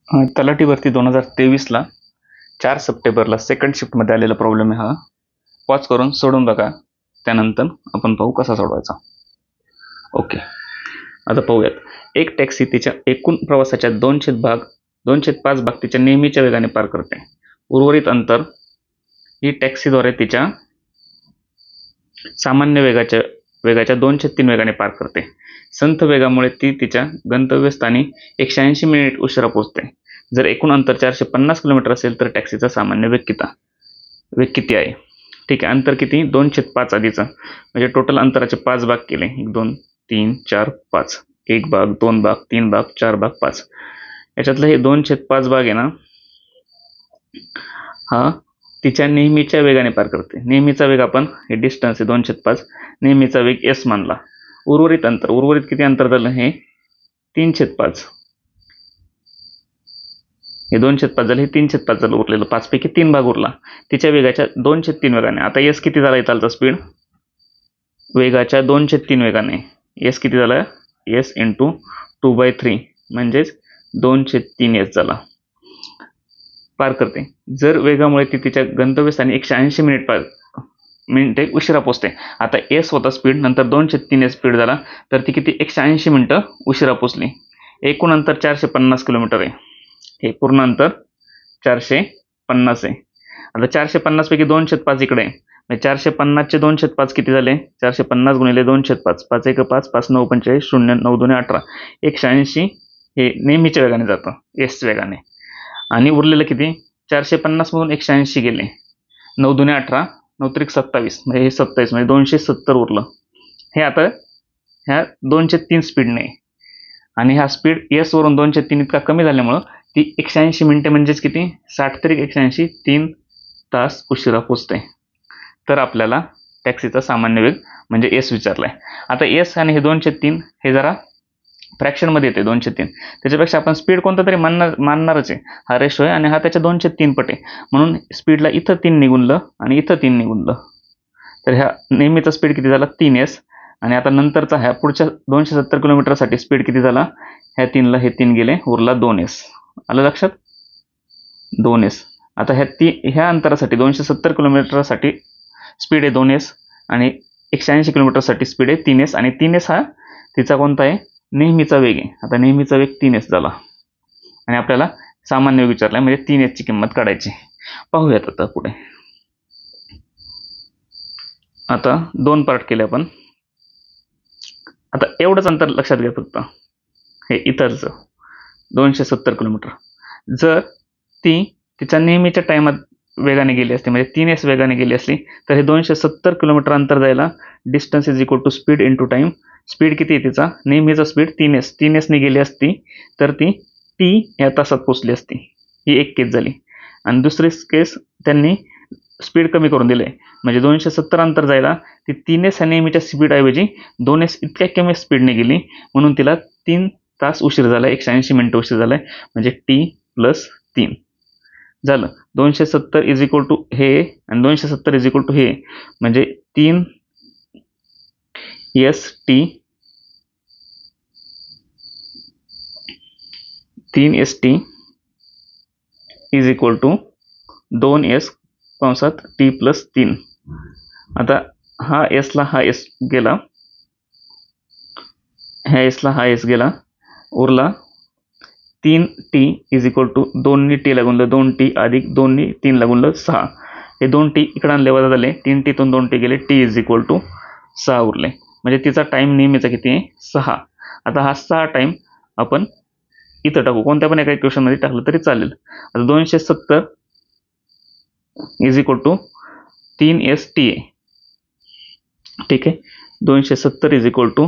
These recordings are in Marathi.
तलाठी भरती 2023ला 4 सप्टेंबरला सेकंड शिफ्टमध्ये आलेला प्रॉब्लेम आहे हा. पॉज करून सोडून बघा, त्यानंतर आपण पाहू कसा सोडवायचा. ओके, आता पाहूयात. एक टॅक्सी तिच्या एकूण प्रवासाच्या 2/5 भाग तिच्या नेहमीच्या वेगाने पार करते. उर्वरित अंतर ही टॅक्सीद्वारे तिच्या सामान्य वेगाच्या 2/3 वेगाने पार करते. संथ वेगामुळे ती तिच्या गंतव्यस्थानी 180 मिनिट उशिरा पोहोचते. जर एकूण अंतर 450 किलोमीटर असेल तर टॅक्सीचा सामान्य वेग किती आहे? ठीक आहे, अंतर किती? 2/5 आधीचं, म्हणजे टोटल अंतराचे 5 भाग केले. 1 2 3 4 5. 1 भाग, 2 भाग, 3 भाग, 4 भाग, 5. याच्यातलं हे 2/5 भाग आहे ना, हा तिच्या नेहमीच्या वेगाने पार करते. नेहमीचा वेग आपण, हे डिस्टन्स आहे 2/5, नेहमीचा वेग s मानला. उर्वरित किती अंतर झालं? हे 3/5. हे 2/5 झालं, हे 3/5 झालं. उरलेलं 5 पैकी 3 भाग उरला तिच्या वेगाच्या 2/3 वेगाने. आता s किती झाला चालता स्पीड? वेगाच्या 2/3 वेगाने s किती झाला? s इंटू 2/3 म्हणजेच 2/3 s झाला. पार करते. जर वेगामुळे ती तिच्या गंतव्यस्थानी 180 मिनिटे उशिरा पोहोचते. आता s होता स्पीड, नंतर 2/3 स्पीड झाला, तर ती किती? 180 मिनिटं उशिरा पोहोचली. एकूण अंतर 450 किलोमीटर आहे. हे पूर्ण अंतर 450 आहे. आता 450 पैकी 2/5 इकडे आहे, म्हणजे 450चे 2/5 किती झाले? 450 गुणिले 2/5, 5 1 5, 5 9 45, 0 9 2 18. 180 हे नेहमीच्या वेगाने जातं, एस वेगाने. आणि उरलेलं किती? 450 मधून 180 गेले, 9 2 18, 9 3 27, म्हणजे हे 27, म्हणजे 270 उरलं. हे आता ह्या 2/3 स्पीडने, आणि हा स्पीड एस वरून 2/3 इतका कमी झाल्यामुळं ती 180 मिनिटे म्हणजेच किती? 60 तरी 180, 3 तास उशिरा पोचते. तर आपल्याला टॅक्सीचा सामान्य वेग म्हणजे एस विचारलाय. आता एस आणि हे 2/3 हे जरा फ्रॅक्शनमध्ये येते 2/3, त्याच्यापेक्षा आपण स्पीड कोणतं तरी मानणारच आहे. हा रेशो आहे आणि हा त्याच्या 2/3 पट आहे, म्हणून स्पीडला इथं 3 निघूनलं आणि इथं 3 निघूनलं. तर ह्या नेहमीचा स्पीड किती झाला? 3s. आणि आता नंतरचा ह्या पुढच्या 270 किलोमीटरसाठी स्पीड किती झाला? ह्या 3ला हे 3 गेले, उरला 2s. आलं लक्षात? 2s. आता ह्या अंतरासाठी 270 किलोमीटरसाठी स्पीड आहे 2s, आणि 180 किलोमीटरसाठी स्पीड आहे 3s, आणि 3s हा तिचा कोणता आहे? नेहमीचा वेग आहे. आता नेहमीचा वेग 3s झाला, आणि आपल्याला सामान्य वेग विचारला, म्हणजे 3s ची किंमत काढायची. पाहूयात आता पुढे. आता 2 पार्ट केले आपण. आता एवढंच अंतर लक्षात घ्या फक्त, हे इतरचं 270 किलोमीटर. जर ती तिच्या नेहमीच्या टायमात वेगाने गेली असती, म्हणजे 3s वेगाने गेली असली, तर हे 270 किलोमीटर अंतर जायला distance is equal to speed into time. Speed किती आहे तिचा? नेहमीचा स्पीड 3s ने गेली असती तर ती t या तासात पोचली असती. ही एक केस झाली. आणि दुसरी केस, त्यांनी स्पीड कमी करून दिले, म्हणजे 270 अंतर जायला ती 3s ह्या नेहमीच्या स्पीडऐवजी 2s इतक्या कमी स्पीडने गेली, म्हणून तिला 3 तास उशीर झाला, 180 मिनिटं उशीर झालाय, म्हणजे t + 3 झालं. 270 इज इक्वल टू हे, आणि 270 इज इक्वल टू हे, म्हणजे 3st is equal to 2s कंसात t + 3. आता हा s ला हा s गेला, ह्या s ला हा s गेला, उरला 3t इज इक्वल टू 2नी t लागूनलं 2t अधिक 2नी 3 लागूनलं 6. हे 2t इकडे आणले, वजा झाले, 3t तून 2t गेले, t इज इक्वल टू 6 उरले. म्हणजे तिचा टाइम नेहमीचा किती आहे? 6. आता हा 6 टाइम आपण इथं टाकू, कोणत्या पण एका इक्वेशन मध्ये टाकलं तरी चालेल. आता 270 इज इक्वल टू 3st आहे. ठीक आहे, 270 इज इक्वल टू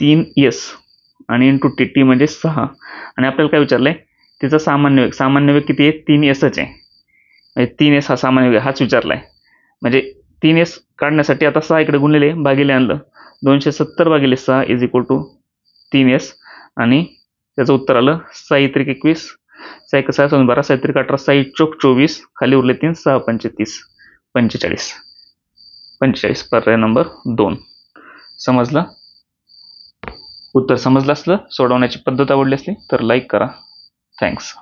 3s आणि इंटू टी म्हणजे 6. आणि आपल्याला काय विचारलंय? तिचा सामान्य वेग किती आहे? 3s आहे, म्हणजे 3s हा सामान्य वेग हाच विचारलाय. म्हणजे 3s काढण्यासाठी आता 6 इकडे गुणलेले, भागिले आणलं, 270 भागिले 6 इज इक्वल टू 3s, आणि त्याचं उत्तर आलं 6 3 21, 6 1 6 12, 6 3 18, 6 चोक 24, खाली उरले 3, 6 पंचे 30, 45. पर्याय नंबर 2. समजलं? उत्तर समजलं असलं, सोडवण्याची पद्धत आवडली असली तर लाईक करा. थँक्स.